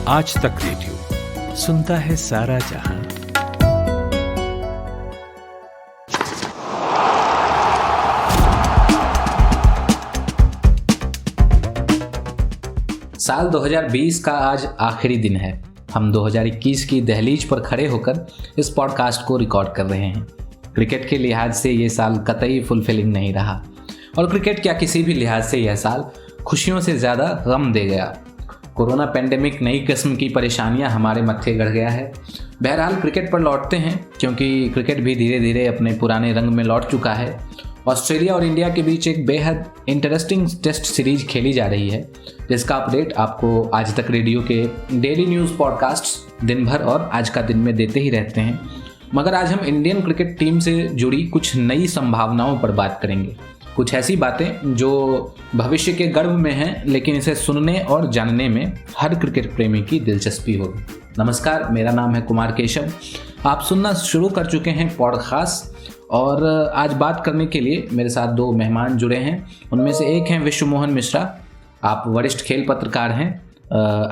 आज तक रेडियो सुनता है सारा जहां। साल 2020 का आज आखिरी दिन है। हम 2021 की दहलीज पर खड़े होकर इस पॉडकास्ट को रिकॉर्ड कर रहे हैं। क्रिकेट के लिहाज से ये साल कतई फुलफिलिंग नहीं रहा, और क्रिकेट क्या किसी भी लिहाज से यह साल खुशियों से ज़्यादा गम दे गया। कोरोना पेंडेमिक नई किस्म की परेशानियां हमारे मत्थे गड़ गया है। बहरहाल क्रिकेट पर लौटते हैं, क्योंकि क्रिकेट भी धीरे धीरे अपने पुराने रंग में लौट चुका है। ऑस्ट्रेलिया और इंडिया के बीच एक बेहद इंटरेस्टिंग टेस्ट सीरीज खेली जा रही है, जिसका अपडेट आपको आज तक रेडियो के डेली न्यूज़ पॉडकास्ट दिन भर और आज का दिन में देते ही रहते हैं। मगर आज हम इंडियन क्रिकेट टीम से जुड़ी कुछ नई संभावनाओं पर बात करेंगे। कुछ ऐसी बातें जो भविष्य के गर्भ में हैं, लेकिन इसे सुनने और जानने में हर क्रिकेट प्रेमी की दिलचस्पी होगी। नमस्कार, मेरा नाम है कुमार केशव। आप सुनना शुरू कर चुके हैं पॉडकास्ट, और आज बात करने के लिए मेरे साथ दो मेहमान जुड़े हैं। उनमें से एक हैं विश्व मोहन मिश्रा। आप वरिष्ठ खेल पत्रकार हैं।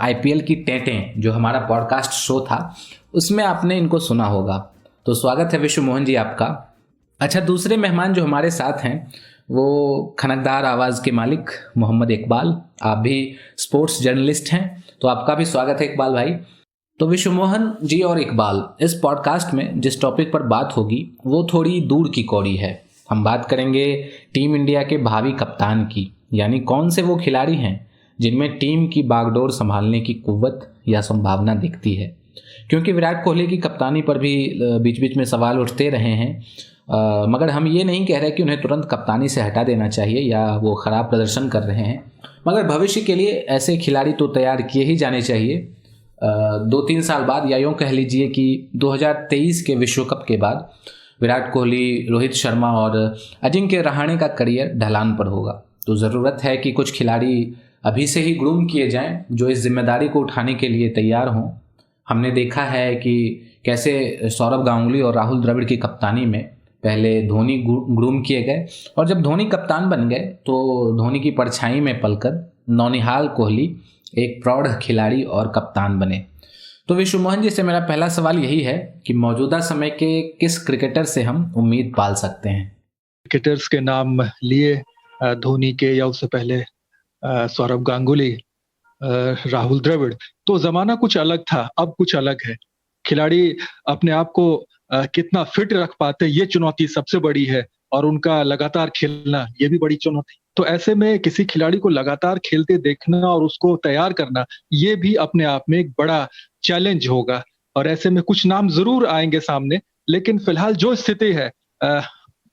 IPL की टेंटें जो हमारा पॉडकास्ट शो था, उसमें आपने इनको सुना होगा। तो स्वागत है विश्व मोहन जी आपका। अच्छा, दूसरे मेहमान जो हमारे साथ हैं वो खनकदार आवाज़ के मालिक मोहम्मद इकबाल। आप भी स्पोर्ट्स जर्नलिस्ट हैं, तो आपका भी स्वागत है इकबाल भाई। तो विश्व मोहन जी और इकबाल, इस पॉडकास्ट में जिस टॉपिक पर बात होगी वो थोड़ी दूर की कौड़ी है। हम बात करेंगे टीम इंडिया के भावी कप्तान की, यानी कौन से वो खिलाड़ी हैं जिनमें टीम की बागडोर संभालने की कुव्वत या संभावना दिखती है। क्योंकि विराट कोहली की कप्तानी पर भी बीच बीच में सवाल उठते रहे हैं, मगर हम ये नहीं कह रहे कि उन्हें तुरंत कप्तानी से हटा देना चाहिए या वो ख़राब प्रदर्शन कर रहे हैं। मगर भविष्य के लिए ऐसे खिलाड़ी तो तैयार किए ही जाने चाहिए। 2-3 साल बाद, या यूँ कह लीजिए कि 2023 के विश्व कप के बाद विराट कोहली, रोहित शर्मा और अजिंक्य रहाणे का करियर ढलान पर होगा। तो ज़रूरत है कि कुछ खिलाड़ी अभी से ही ग्रूम किए जाएं जो इस जिम्मेदारी को उठाने के लिए तैयार हों। हमने देखा है कि कैसे सौरव गांगुली और राहुल द्रविड़ की कप्तानी में पहले धोनी ग्रूम किए गए, और जब धोनी कप्तान बन गए तो धोनी की परछाई में पलकर नौनिहाल कोहली एक प्रौढ़ खिलाड़ी और कप्तान बने। तो विश्व मोहन जी से मेरा पहला सवाल यही है कि मौजूदा समय के किस क्रिकेटर से हम उम्मीद पाल सकते हैं? क्रिकेटर्स के नाम लिए धोनी के, या उससे पहले सौरव गांगुली, राहुल द्रविड़, तो जमाना कुछ अलग था, अब कुछ अलग है। खिलाड़ी अपने आप को कितना फिट रख पाते, ये चुनौती सबसे बड़ी है, और उनका लगातार खेलना ये भी बड़ी चुनौती। तो ऐसे में किसी खिलाड़ी को लगातार खेलते देखना और उसको तैयार करना, ये भी अपने आप में एक बड़ा चैलेंज होगा। और ऐसे में कुछ नाम जरूर आएंगे सामने, लेकिन फिलहाल जो स्थिति है,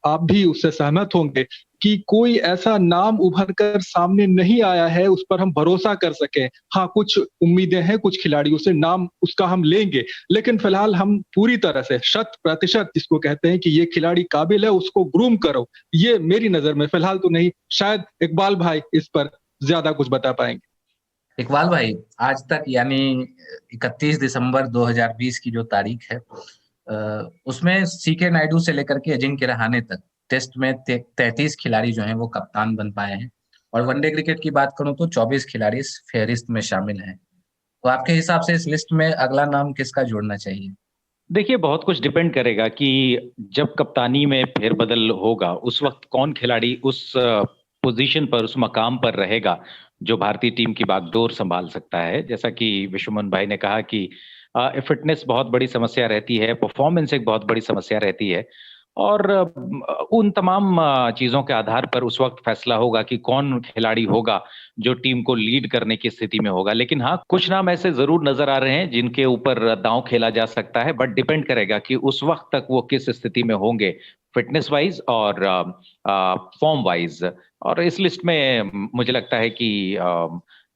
आप भी उससे सहमत होंगे कि कोई ऐसा नाम उभर कर सामने नहीं आया है उस पर हम भरोसा कर सकें। हाँ, कुछ उम्मीदें हैं कुछ खिलाड़ियों से, नाम उसका हम लेंगे, लेकिन फिलहाल हम पूरी तरह से 100% जिसको कहते हैं कि ये खिलाड़ी काबिल है, उसको ग्रूम करो, ये मेरी नजर में फिलहाल तो नहीं। शायद इकबाल भाई इस पर ज्यादा कुछ बता पाएंगे। इकबाल भाई, आज तक यानी 31 दिसंबर 2020 की जो तारीख है, उसमें CK नायडू से लेकर के अजिंक्य रहाणे तक टेस्ट में 33 खिलाड़ी जो हैं वो कप्तान बन पाए हैं, और वनडे क्रिकेट की बात करूं तो 24 खिलाड़ी इस फेहरिस्त में शामिल हैं। तो आपके हिसाब से इस लिस्ट में अगला नाम किसका जोड़ना चाहिए? देखिए, बहुत कुछ डिपेंड करेगा कि जब कप्तानी में फेरबदल होगा उस वक्त कौन खिलाड़ी उस पोजीशन पर, उस मकाम पर रहेगा जो भारतीय टीम की बागडोर संभाल सकता है। जैसा कि विश्वमोहन भाई ने कहा कि फिटनेस बहुत बड़ी समस्या रहती है, परफॉर्मेंस एक बहुत बड़ी समस्या रहती है, और उन तमाम चीजों के आधार पर उस वक्त फैसला होगा कि कौन खिलाड़ी होगा जो टीम को लीड करने की स्थिति में होगा। लेकिन हाँ, कुछ नाम ऐसे जरूर नजर आ रहे हैं जिनके ऊपर दांव खेला जा सकता है, बट डिपेंड करेगा कि उस वक्त तक वो किस स्थिति में होंगे, फिटनेस वाइज और फॉर्म वाइज। और इस लिस्ट में मुझे लगता है कि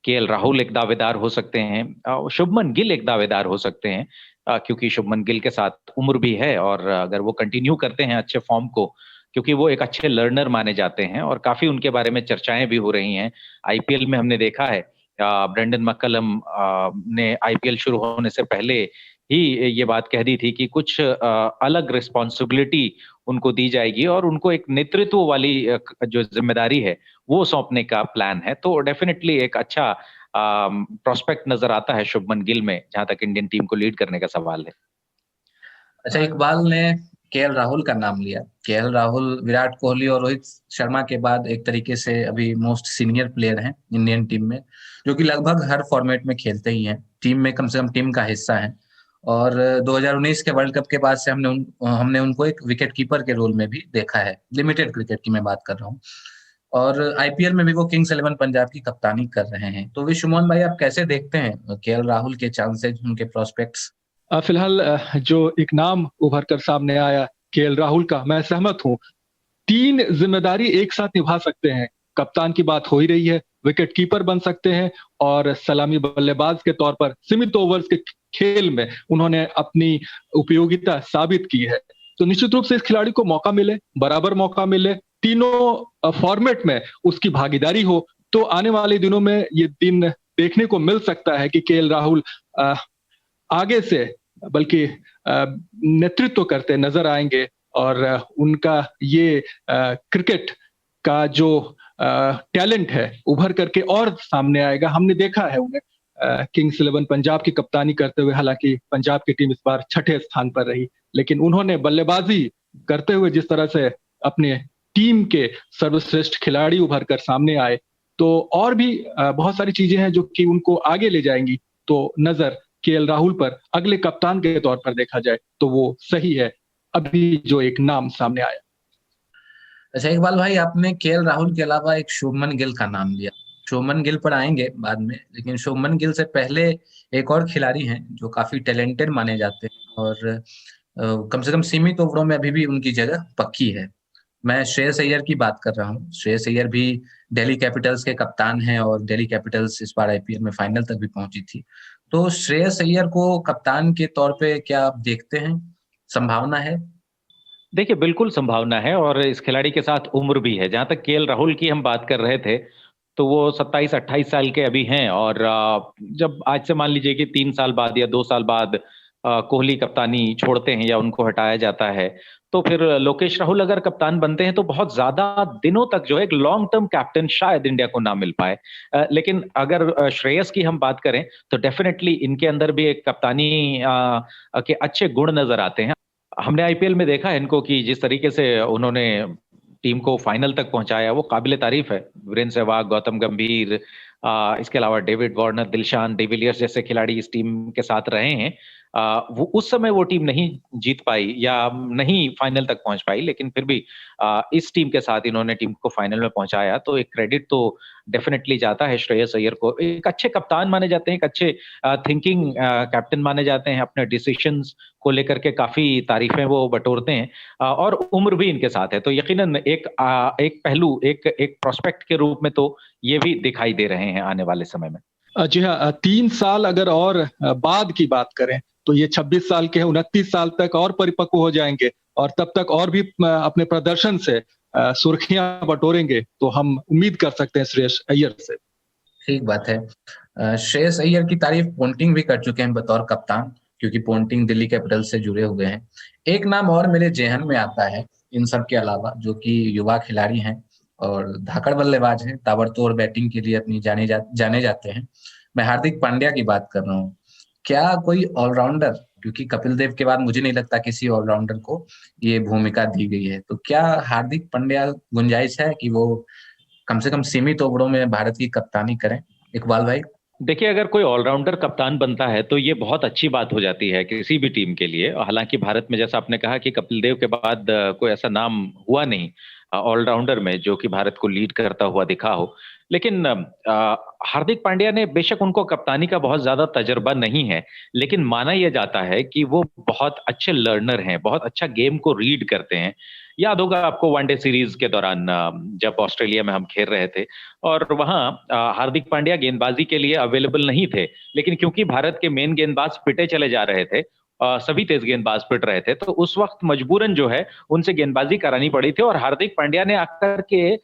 KL राहुल एक दावेदार हो सकते हैं, शुभमन गिल एक दावेदार हो सकते हैं, क्योंकि शुभमन गिल के साथ उम्र भी है, और अगर वो कंटिन्यू करते हैं अच्छे फॉर्म को, क्योंकि वो एक अच्छे लर्नर माने जाते हैं और काफी उनके बारे में चर्चाएं भी हो रही हैं। IPL में हमने देखा है ब्रेंडन मैकलम ने IPL शुरू होने से पहले ही ये बात कह दी थी कि कुछ अलग रिस्पॉन्सिबिलिटी उनको दी जाएगी और उनको एक नेतृत्व वाली जो जिम्मेदारी है वो सौंपने का प्लान है। तो डेफिनेटली एक अच्छा प्रोस्पेक्ट नजर आता है शुभमन गिल में, जहां तक इंडियन टीम को लीड करने का सवाल है? अच्छा, इकबाल ने केएल राहुल का नाम लिया। केएल राहुल विराट कोहली और रोहित शर्मा के बाद एक तरीके से अभी मोस्ट सीनियर प्लेयर हैं इंडियन टीम में, जो कि लगभग हर फॉर्मेट में खेलते ही हैं, टीम में कम से कम टीम का हिस्सा हैं। और 2019 के वर्ल्ड कप के बाद से हमने उनको एक विकेट कीपर के रोल में भी देखा है, लिमिटेड क्रिकेट की मैं बात कर रहा हूँ। और आईपीएल में भी वो किंग्स 11 पंजाब की कप्तानी कर रहे हैं। तो विश्वमोहन भाई, आप कैसे देखते हैं केएल राहुल के चांसेस, उनके प्रोस्पेक्ट्स? फिलहाल जो एक नाम उभर कर सामने आया केएल राहुल का, मैं सहमत हूँ। 3 जिम्मेदारी एक साथ निभा सकते हैं। कप्तान की बात हो ही रही है, विकेट कीपर बन सकते हैं और सलामी बल्लेबाज के तौर पर सीमित ओवर्स के खेल में उन्होंने अपनी उपयोगिता साबित की है। तो निश्चित रूप से इस खिलाड़ी को मौका मिले, बराबर मौका मिले, तीनों फॉर्मेट में उसकी भागीदारी हो, तो आने वाले दिनों में ये दिन देखने को मिल सकता है कि केएल राहुल आगे से बल्कि नेतृत्व करते नजर आएंगे और उनका ये क्रिकेट का जो टैलेंट है उभर करके और सामने आएगा। हमने देखा है उन्हें किंग्स 11 पंजाब की कप्तानी करते हुए, हालांकि पंजाब की टीम इस बार 6ठे स्थान पर रही, लेकिन उन्होंने बल्लेबाजी करते हुए जिस तरह से अपने टीम के सर्वश्रेष्ठ खिलाड़ी उभर कर सामने आए, तो और भी बहुत सारी चीजें हैं जो कि उनको आगे ले जाएंगी। तो नजर केएल राहुल पर अगले कप्तान के तौर पर देखा जाए तो वो सही है, अभी जो एक नाम सामने आया। अच्छा इकबाल भाई, आपने केएल राहुल के अलावा एक शुभमन गिल का नाम लिया। शुभमन गिल पर आएंगे बाद में, लेकिन शुभमन गिल से पहले एक और खिलाड़ी हैं जो काफी टैलेंटेड माने जाते हैं और कम से कम सीमित ओवरों में अभी भी उनकी जगह पक्की है। मैं श्रेयस अय्यर की बात कर रहा हूँ। श्रेयस अय्यर भी दिल्ली कैपिटल्स के कप्तान हैं और दिल्ली कैपिटल्स इस बार आईपीएल में फाइनल तक भी पहुंची थी। तो श्रेयस अय्यर को कप्तान के तौर पे क्या आप देखते हैं, संभावना है? देखिए, बिल्कुल संभावना है और इस खिलाड़ी के साथ उम्र भी है। जहां तक केएल राहुल की हम बात कर रहे थे, तो वो 27-28 साल के अभी हैं और जब आज से मान लीजिए कि 3 साल बाद या 2 साल बाद कोहली कप्तानी छोड़ते हैं या उनको हटाया जाता है, तो फिर लोकेश राहुल अगर कप्तान बनते हैं तो बहुत ज्यादा दिनों तक जो है एक लॉन्ग टर्म कैप्टन शायद इंडिया को ना मिल पाए। लेकिन अगर श्रेयस की हम बात करें तो डेफिनेटली इनके अंदर भी एक कप्तानी के अच्छे गुण नजर आते हैं। हमने आईपीएल में देखा है इनको कि जिस तरीके से उन्होंने टीम को फाइनल तक पहुंचाया, वो काबिले तारीफ है। वीरेंद्र सहवाग, गौतम गंभीर, इसके अलावा डेविड वार्नर, दिलशान डिविलियर्स जैसे खिलाड़ी इस टीम के साथ रहे हैं। वो उस समय वो टीम नहीं जीत पाई या नहीं फाइनल तक पहुंच पाई, लेकिन फिर भी इस टीम के साथ इन्होंने टीम को फाइनल में पहुंचाया, तो एक क्रेडिट तो डेफिनेटली जाता है श्रेयस अय्यर को। एक अच्छे कप्तान माने जाते हैं, एक अच्छे थिंकिंग कैप्टन माने जाते हैं, अपने डिसीजंस को लेकर के काफी तारीफें वो बटोरते हैं और उम्र भी इनके साथ है, तो यकीनन एक पहलू, एक प्रोस्पेक्ट के रूप में तो ये भी दिखाई दे रहे हैं आने वाले समय में। जी हाँ, 3 साल अगर और बाद की बात करें तो ये 26 साल के हैं, 29 साल तक और परिपक्व हो जाएंगे और तब तक और भी अपने प्रदर्शन से सुर्खियां बटोरेंगे, तो हम उम्मीद कर सकते हैं श्रेयस अय्यर से। ठीक बात है। श्रेयस अय्यर की तारीफ पोंटिंग भी कर चुके हैं बतौर कप्तान, क्योंकि पोंटिंग दिल्ली कैपिटल्स से जुड़े हुए हैं। एक नाम और मेरे जेहन में आता है इन सब के अलावा, जो कि युवा खिलाड़ी हैं और धाकड़ बल्लेबाज हैं, ताबड़तोड़ बैटिंग के लिए अपनी जाने जाते हैं। मैं हार्दिक पांड्या की बात कर रहा हूँ। क्या कोई ऑलराउंडर, क्योंकि कपिल देव के बाद मुझे नहीं लगता किसी ऑलराउंडर को ये भूमिका दी गई है, तो क्या हार्दिक पांड्या गुंजाइश है कि वो कम से कम सीमित ओवरों में भारत की कप्तानी करें? इकबाल भाई, देखिए, अगर कोई ऑलराउंडर कप्तान बनता है तो ये बहुत अच्छी बात हो जाती है किसी भी टीम के लिए। हालांकि भारत में जैसा आपने कहा कि कपिल देव के बाद कोई ऐसा नाम हुआ नहीं ऑलराउंडर में जो कि भारत को लीड करता हुआ दिखा हो, लेकिन हार्दिक पांड्या ने, बेशक उनको कप्तानी का बहुत ज्यादा तजर्बा नहीं है, लेकिन माना यह जाता है कि वो बहुत अच्छे लर्नर हैं, बहुत अच्छा गेम को रीड करते हैं। याद होगा आपको वनडे सीरीज के दौरान जब ऑस्ट्रेलिया में हम खेल रहे थे और वहां हार्दिक पांड्या गेंदबाजी के लिए अवेलेबल नहीं थे, लेकिन क्योंकि भारत के मेन गेंदबाज पिटे चले जा रहे थे, सभी तेज गेंदबाज पिट रहे थे, तो उस वक्त मजबूरन जो है उनसे गेंदबाजी करानी पड़ी थी। और हार्दिक पांड्या ने आकर के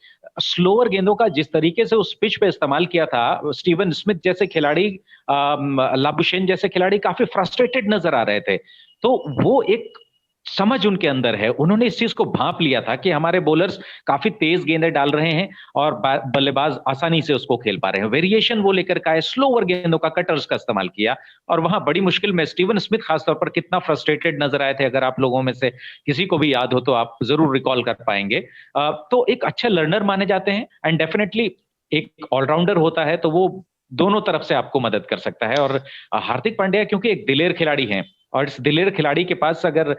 स्लोअर गेंदों का जिस तरीके से उस पिच पे इस्तेमाल किया था, स्टीवन स्मिथ जैसे खिलाड़ी, लाबुशेन जैसे खिलाड़ी काफी फ्रस्ट्रेटेड नजर आ रहे थे। तो वो एक समझ उनके अंदर है, उन्होंने इस चीज को भांप लिया था कि हमारे बॉलर्स काफी तेज गेंदें डाल रहे हैं और बल्लेबाज आसानी से उसको खेल पा रहे हैं। वेरिएशन वो लेकर का है, स्लोवर गेंदों का, कटर्स का इस्तेमाल किया और वहां बड़ी मुश्किल में स्टीवन स्मिथ खासतौर पर कितना फ्रस्ट्रेटेड नजर आए थे। अगर आप लोगों में से किसी को भी याद हो तो आप जरूर रिकॉल कर पाएंगे। तो एक अच्छे लर्नर माने जाते हैं एंड डेफिनेटली एक ऑलराउंडर होता है तो वो दोनों तरफ से आपको मदद कर सकता है। और हार्दिक पांड्या क्योंकि एक दिलेर खिलाड़ी हैं और इस दिलेर खिलाड़ी के पास अगर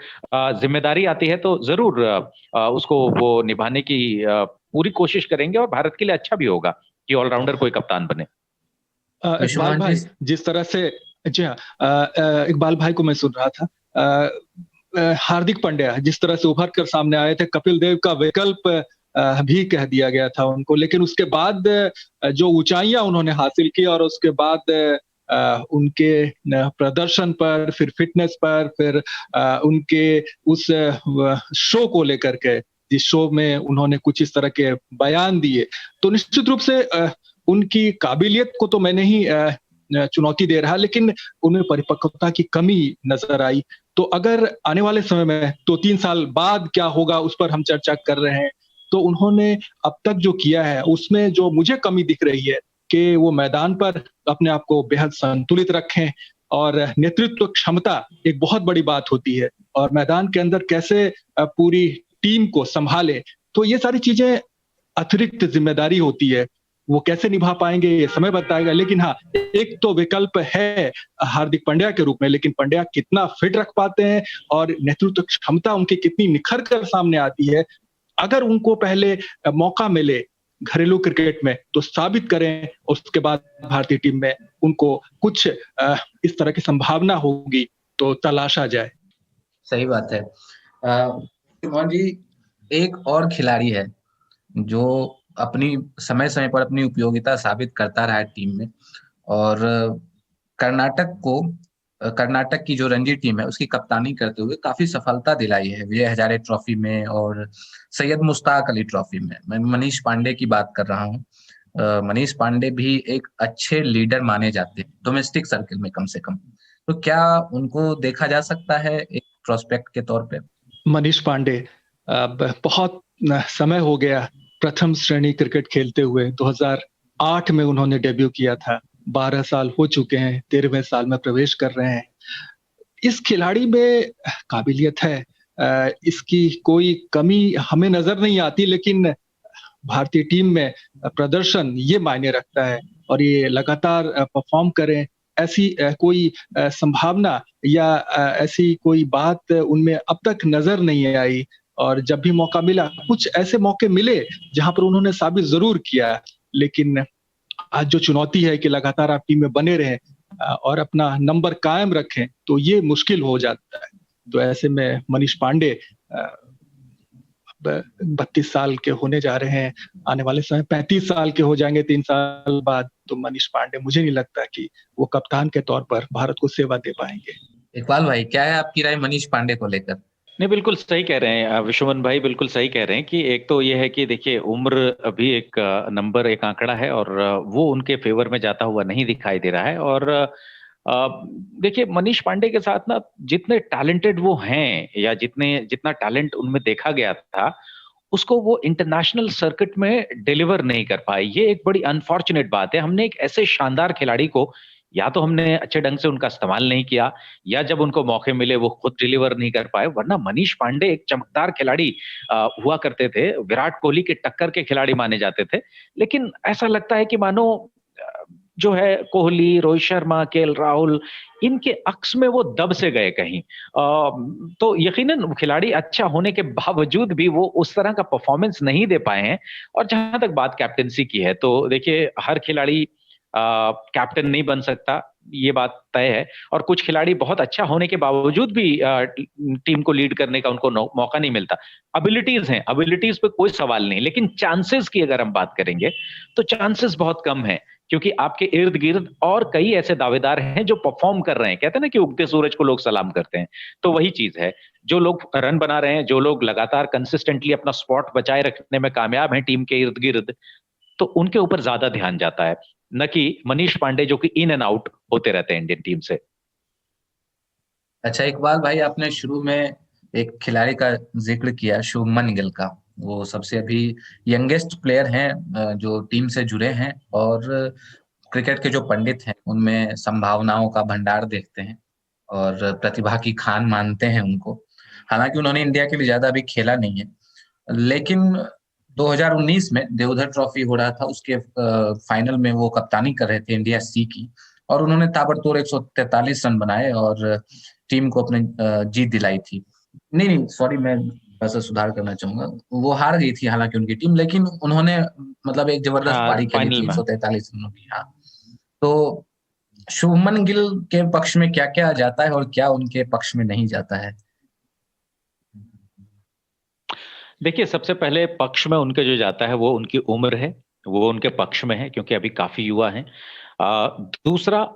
जिम्मेदारी आती है तो जरूर उसको वो निभाने की पूरी कोशिश करेंगे और भारत के लिए अच्छा भी होगा कि ऑलराउंडर कोई कप्तान बने। इकबाल भाई जिस तरह से, जी हाँ, इकबाल भाई को मैं सुन रहा था, हार्दिक पांड्या जिस तरह से उभर कर सामने आए थे, कपिल देव का विकल्प भी कह दिया गया था उनको, लेकिन उसके बाद जो ऊंचाइयां उन्होंने हासिल की और उसके बाद उनके प्रदर्शन पर, फिर फिटनेस पर, फिर उनके उस शो को लेकर के, जिस शो में उन्होंने कुछ इस तरह के बयान दिए, तो निश्चित रूप से उनकी काबिलियत को तो मैं नहीं चुनौती दे रहा, लेकिन उनमें परिपक्वता की कमी नजर आई। तो अगर आने वाले समय में 2-3 साल बाद क्या होगा उस पर हम चर्चा कर रहे हैं, तो उन्होंने अब तक जो किया है उसमें जो मुझे कमी दिख रही है कि वो मैदान पर अपने आप को बेहद संतुलित रखें और नेतृत्व क्षमता एक बहुत बड़ी बात होती है और मैदान के अंदर कैसे पूरी टीम को संभाले, तो ये सारी चीजें अतिरिक्त जिम्मेदारी होती है। वो कैसे निभा पाएंगे ये समय बताएगा, लेकिन हाँ, एक तो विकल्प है हार्दिक पांड्या के रूप में, लेकिन पांड्या कितना फिट रख पाते हैं और नेतृत्व क्षमता उनकी कितनी निखर कर सामने आती है, अगर उनको पहले मौका मिले घरेलू क्रिकेट में तो साबित करें, उसके बाद भारतीय टीम में उनको कुछ इस तरह की संभावना होगी तो तलाशा जाए। सही बात है। मोहन जी, एक और खिलाड़ी है जो अपनी समय समय पर अपनी उपयोगिता साबित करता रहा है टीम में और कर्नाटक की जो रणजी टीम है उसकी कप्तानी करते हुए काफी सफलता दिलाई है विजय हजारे ट्रॉफी में और सैयद मुश्ताक अली ट्रॉफी में। मैं मनीष पांडे की बात कर रहा हूँ। मनीष पांडे भी एक अच्छे लीडर माने जाते हैं डोमेस्टिक सर्किल में कम से कम, तो क्या उनको देखा जा सकता है एक प्रोस्पेक्ट के तौर पे? मनीष पांडे बहुत समय हो गया प्रथम श्रेणी क्रिकेट खेलते हुए, 2008 में उन्होंने डेब्यू किया था, 12 साल हो चुके हैं, 13वें साल में प्रवेश कर रहे हैं। इस खिलाड़ी में काबिलियत है, इसकी कोई कमी हमें नजर नहीं आती, लेकिन भारतीय टीम में प्रदर्शन ये मायने रखता है और ये लगातार परफॉर्म करें, ऐसी कोई संभावना या ऐसी कोई बात उनमें अब तक नजर नहीं आई। और जब भी मौका मिला, कुछ ऐसे मौके मिले जहां पर उन्होंने साबित जरूर किया, लेकिन आज जो चुनौती है कि लगातार आप टीम में बने रहें और अपना नंबर कायम रखें, तो ये मुश्किल हो जाता है। तो ऐसे में मनीष पांडे 32 साल के होने जा रहे हैं, आने वाले समय 35 साल के हो जाएंगे 3 साल बाद, तो मनीष पांडे मुझे नहीं लगता कि वो कप्तान के तौर पर भारत को सेवा दे पाएंगे। इकबाल भाई, क्या है आपकी राय मनीष पांडे को लेकर? नहीं, बिल्कुल सही कह रहे हैं विश्वमन भाई, बिल्कुल सही कह रहे हैं कि एक तो ये है कि देखिए उम्र अभी एक नंबर, एक आंकड़ा है और वो उनके फेवर में जाता हुआ नहीं दिखाई दे रहा है। और देखिए मनीष पांडे के साथ ना जितने टैलेंटेड वो हैं या जितना टैलेंट उनमें देखा गया था, उसको वो इंटरनेशनल सर्किट में डिलीवर नहीं कर पाए। ये एक बड़ी अनफॉर्चुनेट बात है। हमने एक ऐसे शानदार खिलाड़ी को या तो हमने अच्छे ढंग से उनका इस्तेमाल नहीं किया या जब उनको मौके मिले वो खुद डिलीवर नहीं कर पाए। वरना मनीष पांडे एक चमकदार खिलाड़ी हुआ करते थे, विराट कोहली के टक्कर के खिलाड़ी माने जाते थे, लेकिन ऐसा लगता है कि मानो जो है कोहली, रोहित शर्मा, केएल राहुल, इनके अक्स में वो दब से गए कहीं। तो यकीनन खिलाड़ी अच्छा होने के बावजूद भी वो उस तरह का परफॉर्मेंस नहीं दे पाए हैं। और जहां तक बात कैप्टेंसी की है, तो देखिए हर खिलाड़ी कैप्टन नहीं बन सकता, ये बात तय है। और कुछ खिलाड़ी बहुत अच्छा होने के बावजूद भी टीम को लीड करने का उनको मौका नहीं मिलता। एबिलिटीज हैं, एबिलिटीज पे कोई सवाल नहीं, लेकिन चांसेस की अगर हम बात करेंगे तो चांसेस बहुत कम है, क्योंकि आपके इर्द गिर्द और कई ऐसे दावेदार हैं जो परफॉर्म कर रहे हैं। कहते हैं ना कि उगते सूरज को लोग सलाम करते हैं, तो वही चीज है। जो लोग रन बना रहे हैं, जो लोग लगातार कंसिस्टेंटली अपना स्पॉट बचाए रखने में कामयाब हैं टीम के इर्द गिर्द, तो उनके ऊपर ज्यादा ध्यान जाता है, न कि मनीष पांडे जो कि इन एंड आउट होते रहते हैं इंडियन टीम से। अच्छा इकबाल भाई, आपने शुरू में एक खिलाड़ी का जिक्र किया, शुभमन गिल का। वो सबसे अभी यंगेस्ट प्लेयर हैं जो टीम से जुड़े हैं, और क्रिकेट के जो पंडित हैं उनमें संभावनाओं का भंडार देखते हैं और प्रतिभा की खान मानते हैं उनको। हालांकि उन्होंने इंडिया के लिए ज्यादा अभी खेला नहीं है, लेकिन 2019 में देवधर ट्रॉफी हो रहा था, उसके फाइनल में वो कप्तानी कर रहे थे इंडिया सी की, और उन्होंने ताबड़तोड़ 143 रन बनाए और टीम को अपने जीत दिलाई थी। नहीं नहीं, सॉरी, मैं ऐसा सुधार करना चाहूंगा, वो हार गई थी हालांकि उनकी टीम, लेकिन उन्होंने मतलब एक जबरदस्त पारी खेली थी 143 रनों की। हाँ, तो शुभमन गिल के पक्ष में क्या क्या जाता है और क्या उनके पक्ष में नहीं जाता है? देखिए, सबसे पहले पक्ष में उनके जो जाता है वो उनकी उम्र है, वो उनके पक्ष में है क्योंकि अभी काफी युवा हैं। दूसरा,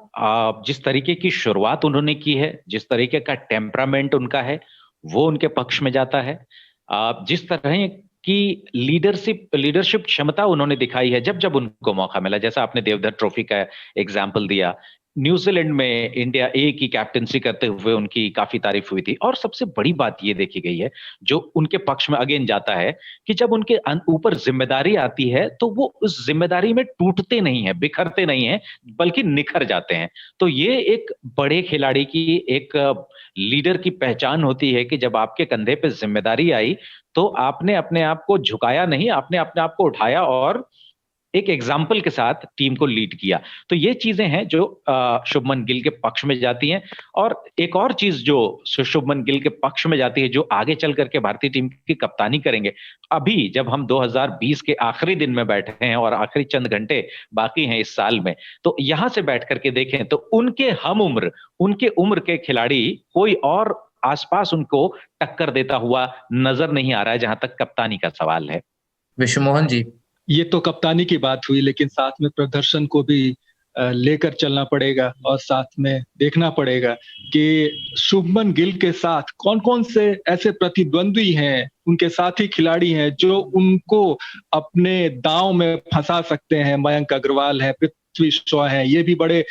जिस तरीके की शुरुआत उन्होंने की है, जिस तरीके का टेम्परामेंट उनका है, वो उनके पक्ष में जाता है। जिस तरह की लीडरशिप क्षमता उन्होंने दिखाई है जब जब उनको मौका मिला, जैसा आपने देवधर ट्रॉफी का एग्जाम्पल दिया, न्यूजीलैंड में इंडिया ए की कैप्टनसी करते हुए उनकी काफी तारीफ हुई थी। और सबसे बड़ी बात ये देखी गई है जो उनके पक्ष में अगेन जाता है कि जब उनके ऊपर जिम्मेदारी आती है तो वो उस जिम्मेदारी में टूटते नहीं है, बिखरते नहीं है, बल्कि निखर जाते हैं। तो ये एक बड़े खिलाड़ी की, एक लीडर की पहचान होती है कि जब आपके कंधे पे जिम्मेदारी आई तो आपने अपने आप को झुकाया नहीं, आपने अपने आप को उठाया और एक एग्जाम्पल के साथ टीम को लीड किया। तो ये चीजें हैं जो शुभमन गिल के पक्ष में जाती हैं। और एक और चीज जो शुभमन गिल के पक्ष में जाती है, जो आगे चल करके भारतीय टीम की कप्तानी करेंगे, अभी जब हम 2020 के आखिरी दिन में बैठे हैं और आखिरी चंद घंटे बाकी हैं इस साल में, तो यहां से बैठ करके देखें तो उनके हम उम्र, उनके उम्र के खिलाड़ी कोई और आसपास उनको टक्कर देता हुआ नजर नहीं आ रहा है जहां तक कप्तानी का सवाल है। विश्वमोहन जी, ये तो कप्तानी की बात हुई, लेकिन साथ में प्रदर्शन को भी लेकर चलना पड़ेगा और साथ में देखना पड़ेगा कि शुभमन गिल के साथ कौन कौन से ऐसे प्रतिद्वंद्वी हैं, उनके साथी खिलाड़ी हैं जो उनको अपने दांव में फंसा सकते हैं। मयंक अग्रवाल है, पृथ्वी शॉ है, ये भी बड़े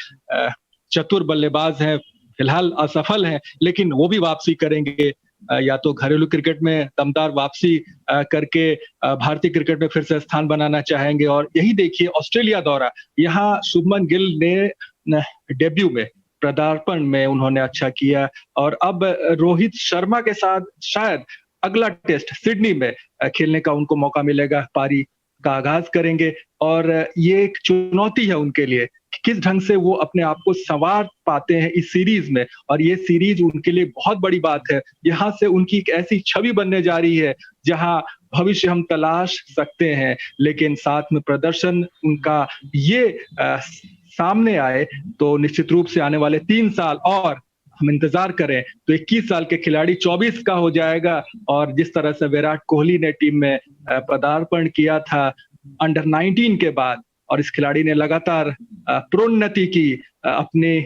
चतुर बल्लेबाज हैं, फिलहाल असफल हैं, लेकिन वो भी वापसी करेंगे, या तो घरेलू क्रिकेट में दमदार वापसी करके भारतीय क्रिकेट में फिर से स्थान बनाना चाहेंगे। और यही देखिए ऑस्ट्रेलिया दौरा, यहाँ शुभमन गिल ने डेब्यू में, पदार्पण में उन्होंने अच्छा किया, और अब रोहित शर्मा के साथ शायद अगला टेस्ट सिडनी में खेलने का उनको मौका मिलेगा, पारी का आगाज करेंगे। और ये एक चुनौती है उनके लिए कि किस ढंग से वो अपने आप को संवार पाते हैं इस सीरीज में, और ये सीरीज उनके लिए बहुत बड़ी बात है। यहाँ से उनकी एक ऐसी छवि बनने जा रही है जहाँ भविष्य हम तलाश सकते हैं, लेकिन साथ में प्रदर्शन उनका ये सामने आए तो निश्चित रूप से आने वाले 3 साल और हम इंतजार करें तो 21 साल के खिलाड़ी 24 का हो जाएगा। और जिस तरह से विराट कोहली ने टीम में पदार्पण किया था अंडर 19 के बाद, और इस खिलाड़ी ने लगातार प्रोन्नति की अपने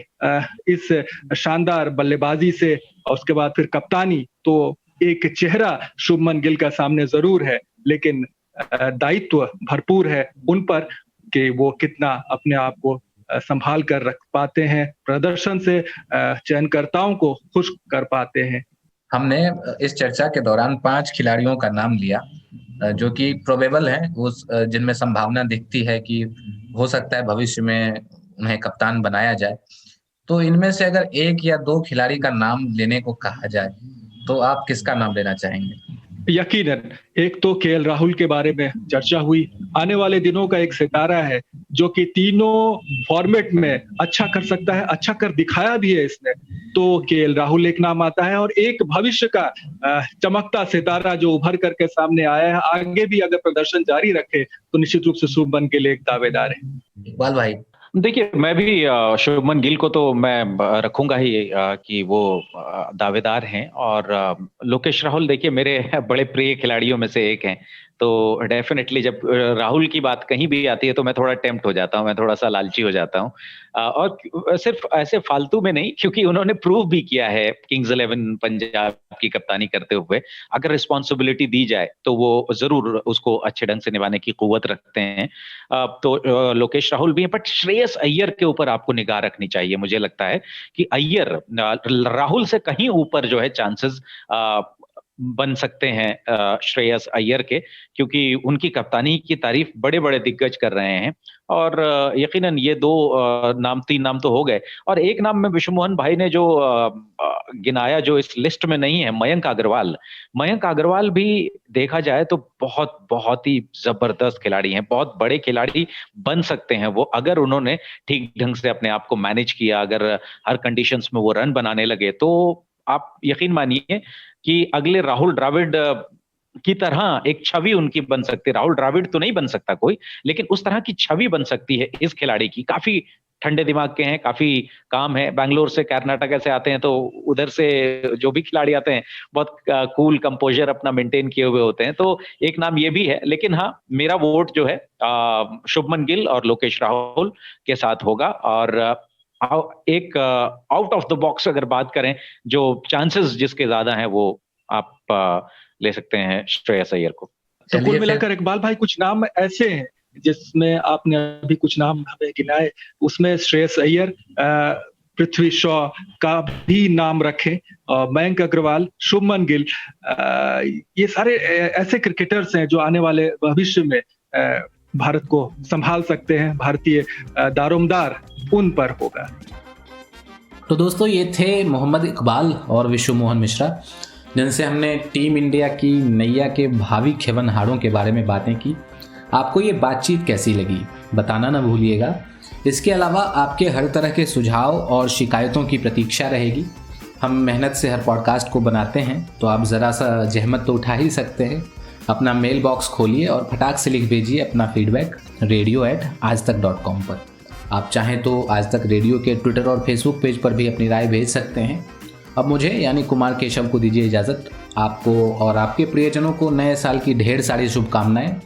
इस शानदार बल्लेबाजी से, और उसके बाद फिर कप्तानी, तो एक चेहरा शुभमन गिल का सामने जरूर है, लेकिन दायित्व भरपूर है उन पर कि वो कितना अपने आप को संभाल कर रख पाते हैं, प्रदर्शन से चयनकर्ताओं को खुश कर पाते हैं। हमने इस चर्चा के दौरान 5 खिलाड़ियों का नाम लिया जो कि प्रोबेबल है, उस जिनमें संभावना दिखती है कि हो सकता है भविष्य में उन्हें कप्तान बनाया जाए। तो इनमें से अगर 1 या 2 खिलाड़ी का नाम लेने को कहा जाए तो आप किसका नाम लेना चाहेंगे? यकीनन एक तो केएल राहुल के बारे में चर्चा हुई, आने वाले दिनों का एक सितारा है जो कि तीनों फॉर्मेट में अच्छा कर सकता है, अच्छा कर दिखाया भी है इसने। तो केएल राहुल एक नाम आता है, और एक भविष्य का चमकता सितारा जो उभर करके सामने आया है, आगे भी अगर प्रदर्शन जारी रखे तो निश्चित रूप से शुभमन गिल एक दावेदार है। इकबाल भाई, देखिए, मैं भी शुभमन गिल को तो मैं रखूंगा ही कि वो दावेदार हैं। और लोकेश राहुल देखिए मेरे बड़े प्रिय खिलाड़ियों में से एक हैं, तो डेफिनेटली जब राहुल की बात कहीं भी आती है तो मैं थोड़ा टेम्प्ट हो जाता हूं, मैं थोड़ा सा लालची हो जाता हूं। और सिर्फ ऐसे फालतू में नहीं, क्योंकि उन्होंने प्रूव भी किया है किंग्स 11 पंजाब की कप्तानी करते हुए, अगर रिस्पॉन्सिबिलिटी दी जाए तो वो जरूर उसको अच्छे ढंग से निभाने की कुव्वत रखते हैं। तो लोकेश राहुल भी हैं, बट श्रेयस अय्यर के ऊपर आपको निगाह रखनी चाहिए। मुझे लगता है कि अय्यर राहुल से कहीं ऊपर जो है चांसेस बन सकते हैं श्रेयस अय्यर के, क्योंकि उनकी कप्तानी की तारीफ बड़े बड़े दिग्गज कर रहे हैं। और यकीनन ये 3 नाम तो हो गए, और एक नाम में विशु मोहन भाई ने जो गिनाया, जो इस लिस्ट में नहीं है, मयंक अग्रवाल भी देखा जाए तो बहुत बहुत ही जबरदस्त खिलाड़ी हैं, बहुत बड़े खिलाड़ी बन सकते हैं वो, अगर उन्होंने ठीक ढंग से अपने आप को मैनेज किया, अगर हर कंडीशंस में वो रन बनाने लगे, तो आप यकीन मानिए कि अगले राहुल द्रविड़ की तरह एक छवि उनकी बन सकती है। राहुल द्रविड़ तो नहीं बन सकता कोई, लेकिन उस तरह की छवि बन सकती है इस खिलाड़ी की। काफी ठंडे दिमाग के हैं, काफी काम है, बैंगलोर से कर्नाटक से आते हैं, तो उधर से जो भी खिलाड़ी आते हैं बहुत कूल कंपोजर अपना मेंटेन किए हुए होते हैं, तो एक नाम ये भी है। लेकिन हाँ, मेरा वोट जो है शुभमन गिल और लोकेश राहुल के साथ होगा। और एक आउट ऑफ द बॉक्स अगर बात करें, जो चांसेस जिसके ज्यादा हैं, वो आप ले सकते हैं श्रेयस अय्यर को। तो कुल मिलाकर इकबाल भाई कुछ नाम ऐसे हैं जिसमें आपने अभी कुछ नाम हमें गिनाए, उसमें श्रेयस अय्यर, पृथ्वी शॉ का भी नाम रखें, मयंक अग्रवाल, शुभमन गिल, ये सारे ऐसे क्रिकेटर्स हैं जो आने वाले भविष्य में भारत को संभाल सकते हैं। भारतीय दारोमदार उन पर होगा। तो दोस्तों, ये थे मोहम्मद इकबाल और विशु मोहन मिश्रा, जिनसे हमने टीम इंडिया की नैया के भावी खेवनहारों के बारे में बातें की। आपको ये बातचीत कैसी लगी बताना ना भूलिएगा। इसके अलावा आपके हर तरह के सुझाव और शिकायतों की प्रतीक्षा रहेगी। हम मेहनत से हर पॉडकास्ट को बनाते हैं, तो आप ज़रा सा जहमत तो उठा ही सकते हैं। अपना मेल बॉक्स खोलिए और फटाक से लिख भेजिए अपना फीडबैक radio@aajtak.com पर। आप चाहें तो आज तक रेडियो के ट्विटर और फेसबुक पेज पर भी अपनी राय भेज सकते हैं। अब मुझे यानी कुमार केशव को दीजिए इजाज़त। आपको और आपके प्रियजनों को नए साल की ढेर सारी शुभकामनाएं।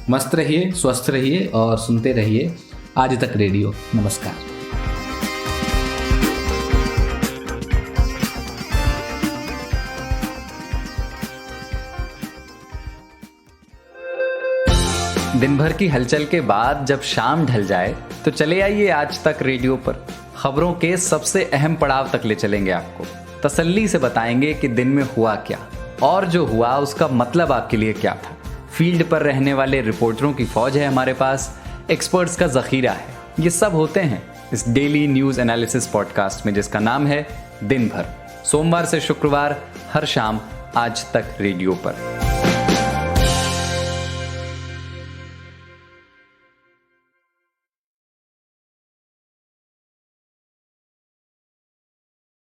मस्त रहिए, स्वस्थ रहिए और सुनते रहिए आज तक रेडियो। नमस्कार। दिन भर की हलचल के बाद जब शाम ढल जाए तो चले आइए आज तक रेडियो पर। खबरों के सबसे अहम पड़ाव तक ले चलेंगे आपको। तसल्ली से बताएंगे कि दिन में हुआ क्या, और जो हुआ उसका मतलब आपके लिए क्या था। फील्ड पर रहने वाले रिपोर्टरों की फौज है हमारे पास, एक्सपर्ट्स का जखीरा है। ये सब होते हैं इस डेली न्यूज़ एनालिसिस पॉडकास्ट में, जिसका नाम है दिन भर। सोमवार से शुक्रवार हर शाम आज तक रेडियो पर।